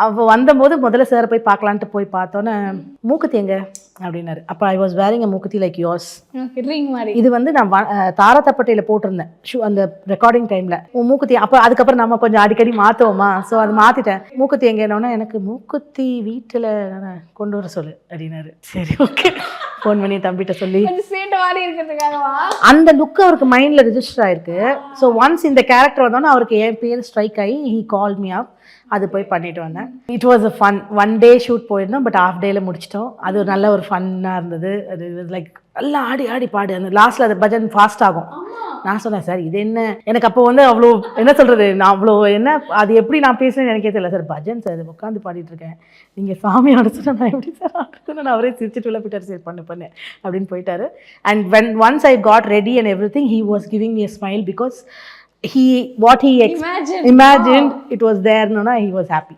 அவ வந்தபோது முதல்ல சார் போய் பார்க்கலான்ட்டு போய் பார்த்தோன்னே மூக்குத்தி எங்க அப்படின்னாரு. அப்போ ஐ வாஸ் வேரிங் அ மூக்குத்தி லைக் யோர்ஸ். இது வந்து நான் தாரத்தப்பட்டையில் போட்டிருந்தேன் அந்த ரெக்கார்டிங் டைமில். மூக்குத்தி அப்போ அதுக்கப்புறம் நம்ம கொஞ்சம் அடிக்கடி மாற்றுவோமா, ஸோ அது மாற்றிட்டேன். மூக்குத்தி எங்கேனோன்னா எனக்கு மூக்குத்தி வீட்டில் கொண்டு வர சொல்லு அப்படின்னாரு. சரி ஓகே ஃபோன் பண்ணி தம்பிகிட்ட சொல்லி அந்த லுக் அவருக்கு மைண்டில் ரிஜிஸ்டர் ஆயிருக்கு. ஸோ ஒன்ஸ் இந்த கேரக்டர் வந்தோன்னா அவருக்கு என் பேர் ஸ்ட்ரைக் ஆகி ஹீ கால் மீ அப். அது போய் பண்ணிட்டு வந்தேன். It was a fun. 1 day shoot போயிருந்தோம், பட் ஹாஃப் டேல முடிச்சிட்டோம். அது ஒரு நல்ல ஒரு ஃபன்னாக இருந்தது. அது லைக் எல்லாம் ஆடி ஆடி பாடு. அந்த லாஸ்ட்டில் அது பஜன் ஃபாஸ்ட் ஆகும். நான் சொன்னேன் சார் இது என்ன, எனக்கு அப்போ வந்து அவ்வளோ என்ன சொல்கிறது, நான் அவ்வளோ என்ன அது எப்படி நான் பேசுனேன்னு எனக்கே தெரியல சார். பஜன் சார் உட்காந்து பாடிட்டுருக்கேன், நீங்கள் சாமி அடைச்சிட்டா நான் எப்படி சார் ஆடுறதுன்னு நான் அவரே சிரிச்சிட்டு உள்ள போயிட்டார். சரி பண்ணு அப்படின்னு போயிட்டாரு. And once I got ready and every thing, he was giving me a smile because what he imagined it was there. No, he was happy.